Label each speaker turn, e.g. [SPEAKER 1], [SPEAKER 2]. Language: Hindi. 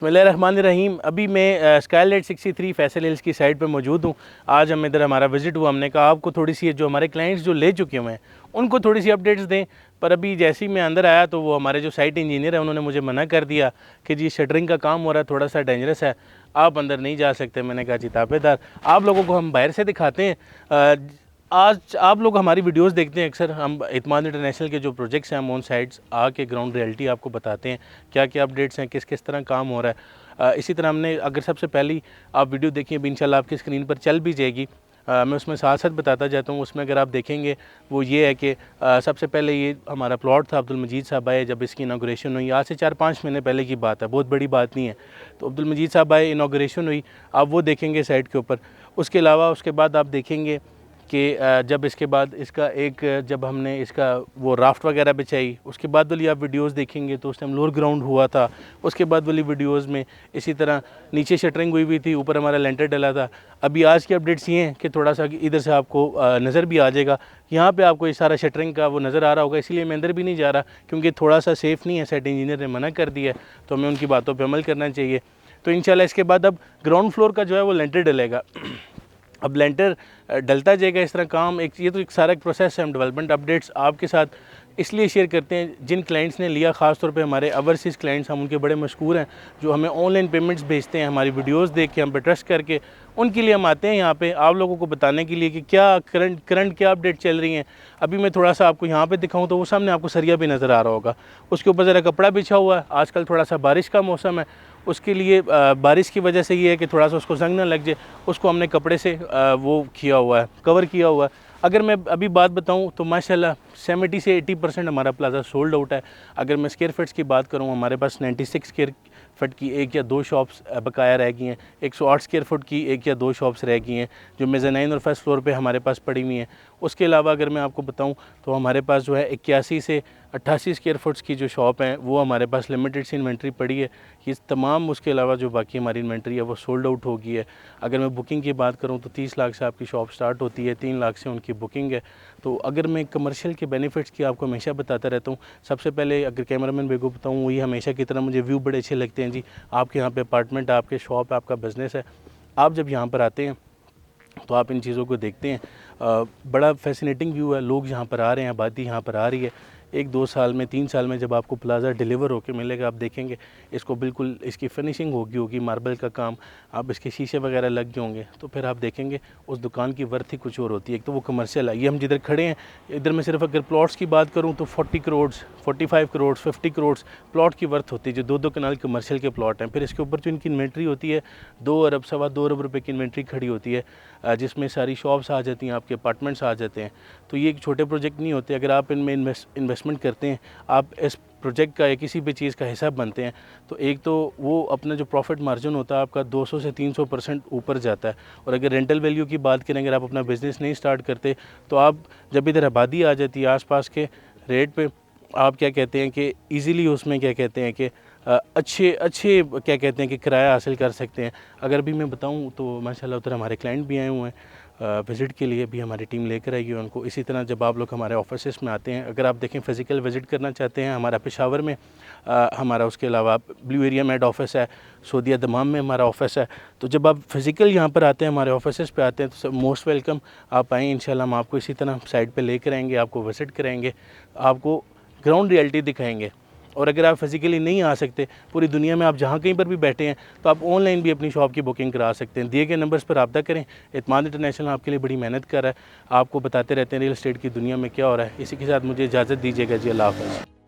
[SPEAKER 1] बिस्मिल्लाहिर्रहमानिर्रहीम। अभी मैं स्काईलाइट 63 फैसल हिल्स की साइड पे मौजूद हूँ। आज हम इधर हमारा विज़िट हुआ, हमने कहा आपको थोड़ी सी जो हमारे क्लाइंट्स जो ले चुके हुए हैं उनको थोड़ी सी अपडेट्स दें। पर अभी जैसे ही मैं अंदर आया तो वो हमारे जो साइट इंजीनियर है उन्होंने मुझे मना कर दिया कि जी शटरिंग का काम हो रहा है, थोड़ा सा डेंजरस है, आप अंदर नहीं जा सकते। मैंने कहा जी ताबेदार, आप लोगों को हम बाहर से दिखाते हैं। आज आप लोग हमारी वीडियोस देखते हैं अक्सर, हम इत्माद इंटरनेशनल के जो प्रोजेक्ट्स हैं हम ऑन साइट्स आके ग्राउंड रियलिटी आपको बताते हैं, क्या क्या अपडेट्स हैं, किस किस तरह काम हो रहा है। इसी तरह हमने अगर सबसे पहली आप वीडियो देखिए, अभी इंशाल्लाह आपकी स्क्रीन पर चल भी जाएगी। मैं उसमें साथ साथ बताता जाता हूँ। उसमें अगर आप देखेंगे वो ये है कि सबसे पहले ये हमारा प्लॉट था, अब्दुल मजीद साहब आए जब इसकी इनाग्रेशन हुई, आज से 4-5 महीने पहले की बात है, बहुत बड़ी बात नहीं है। तो अब्दुल मजीद साहब आए, इनाग्रेशन हुई, आप वो देखेंगे साइट के ऊपर। उसके अलावा उसके बाद आप देखेंगे कि जब इसके बाद इसका जब हमने इसका वो राफ्ट वगैरह बिछाई, उसके बाद वाली आप वीडियोस देखेंगे तो उस टाइम लोअर ग्राउंड हुआ था। उसके बाद वाली वीडियोस में इसी तरह नीचे शटरिंग हुई थी, ऊपर हमारा लेंटर डला था। अभी आज की अपडेट्स ये हैं कि थोड़ा सा इधर से आपको नज़र भी आ जाएगा, यहाँ पे आपको ये सारा शटरिंग का वो नज़र आ रहा होगा। इसलिए मैं अंदर भी नहीं जा रहा क्योंकि थोड़ा सा सेफ़ नहीं है, साइट इंजीनियर ने मना कर दिया है, तो हमें उनकी बातों पर अमल करना चाहिए। तो इंशाल्लाह इसके बाद अब ग्राउंड फ्लोर का जो है वो लेंटर डलेगा। अब लेंटर डलता जाएगा, इस तरह काम ये तो एक सारा एक प्रोसेस है। हम डेवलपमेंट अपडेट्स आपके साथ इसलिए शेयर करते हैं जिन क्लाइंट्स ने लिया, ख़ास तौर पे हमारे ओवरसीज़ क्लाइंट्स, हम उनके बड़े मशहूर हैं, जो हमें ऑनलाइन पेमेंट्स भेजते हैं हमारी वीडियोस देख के, हम पे ट्रस्ट करके। उनके लिए हम आते हैं यहाँ पे आप लोगों को बताने के लिए कि क्या करंट क्या अपडेट चल रही हैं। अभी मैं थोड़ा सा आपको यहाँ पे दिखाऊँ तो वो सामने आपको सरिया भी नज़र आ रहा होगा, उसके ऊपर ज़रा कपड़ा बिछा हुआ है। आजकल थोड़ा सा बारिश का मौसम है, उसके लिए बारिश की वजह से ये है कि थोड़ा सा उसको जंग ना लग जाए, उसको हमने कपड़े से वो किया हुआ है, कवर किया हुआ है। अगर मैं अभी बात बताऊं तो माशाल्लाह 70 से 80% हमारा प्लाज़ा सोल्ड आउट है। अगर मैं स्क्वायर फीट्स की बात करूं, हमारे पास 96 स्क्वायर फीट की 1 या 2 शॉप्स बकाया रह गई हैं, 108 स्क्वायर फुट की 1 या 2 शॉप्स रह गई हैं जो मेज़ानाइन और फर्स्ट फ्लोर पे हमारे पास पड़ी हुई हैं। उसके अलावा अगर मैं आपको बताऊं तो हमारे पास जो है 81 से 88 स्क्वायर फुट्स की जो शॉप हैं वो हमारे पास लिमिटेड सी इन्वेंट्री पड़ी है। ये तमाम उसके अलावा जो बाकी हमारी इन्वेंट्री है वो सोल्ड आउट हो गई है। अगर मैं बुकिंग की बात करूं तो 30 लाख से आपकी शॉप स्टार्ट होती है, 3 लाख से उनकी बुकिंग है। तो अगर मैं कमर्शियल के बेनिफिट्स की आपको हमेशा बताता रहता हूँ। सबसे पहले अगर कैमरामैन भाई को बताऊँ, वही हमेशा की तरह मुझे व्यू बड़े अच्छे लगते हैं जी। आपके यहाँ पे अपार्टमेंट, आपके शॉप, आपका बिज़नेस है, आप जब यहाँ पर आते हैं तो आप इन चीज़ों को देखते हैं, बड़ा फैसिनेटिंग व्यू है। लोग यहाँ पर आ रहे हैं, आबादी यहाँ पर आ रही है। 1-2 साल में, 3 साल में जब आपको प्लाज़ा डिलीवर होकर मिलेगा, आप देखेंगे इसको बिल्कुल इसकी फिनिशिंग होगी मार्बल का काम, आप इसके शीशे वगैरह लग गए होंगे, तो फिर आप देखेंगे उस दुकान की वर्थ ही कुछ और होती है। एक तो वो कमर्शियल है, ये हम जिधर खड़े हैं इधर में सिर्फ अगर प्लॉट्स की बात करूँ तो 40 करोड़, 45 करोड़, 50 करोड़ प्लॉट की वर्थ होती है, जो 2-2 कनाल कमर्शियल के प्लॉट हैं। फिर इसके ऊपर जो इनकी इन्वेंट्री होती है 2 अरब, 2.25 अरब रुपये की इन्वेंट्री खड़ी होती है, जिसमें सारी शॉप्स आ जाती हैं, आपके अपार्टमेंट्स आ जाते हैं। तो ये एक छोटे प्रोजेक्ट नहीं होते। अगर आप इनमें इन्वेस्टमेंट करते हैं, आप इस प्रोजेक्ट का या किसी भी चीज़ का हिस्सा बनते हैं, तो एक तो वो अपना जो प्रॉफिट मार्जिन होता है आपका 200 से 300% ऊपर जाता है। और अगर रेंटल वैल्यू की बात करें, अगर आप अपना बिज़नेस नहीं स्टार्ट करते तो आप जब इधर आबादी आ जाती है आसपास के रेट पे, आप क्या कहते हैं कि ईज़िली उसमें क्या कहते हैं कि अच्छे क्या कहते हैं कि किराया हासिल कर सकते हैं। अगर भी मैं बताऊं तो माशाल्लाह उधर हमारे क्लाइंट भी आए हुए हैं विज़िट के लिए, भी हमारी टीम लेकर आई है उनको। इसी तरह जब आप लोग हमारे ऑफिसेस में आते हैं, अगर आप देखें फ़िज़िकल विज़िट करना चाहते हैं, हमारा पेशावर में हमारा, उसके अलावा ब्लू एरिया में हेड ऑफिस है, सऊदीया दमाम में हमारा ऑफिस है। तो जब आप फ़िज़िकल यहाँ पर आते हैं, हमारे ऑफिसेस पे आते हैं, तो मोस्ट वेलकम, आप आएँ। इंशाल्लाह हम आपको इसी तरह साइट पर लेकर आएँगे, आपको विज़िट कराएँगे, आपको ग्राउंड रियलिटी दिखाएँगे। और अगर आप फिज़िकली नहीं आ सकते, पूरी दुनिया में आप जहाँ कहीं पर भी बैठे हैं, तो आप ऑनलाइन भी अपनी शॉप की बुकिंग करा सकते हैं। दिए गए नंबर्स पर रब्ता करें। इत्माद इंटरनेशनल आपके लिए बड़ी मेहनत कर रहा है, आपको बताते रहते हैं रियल एस्टेट की दुनिया में क्या हो रहा है। इसी के साथ मुझे इजाज़त दीजिएगा जी, अल्लाह हाफ़िज़।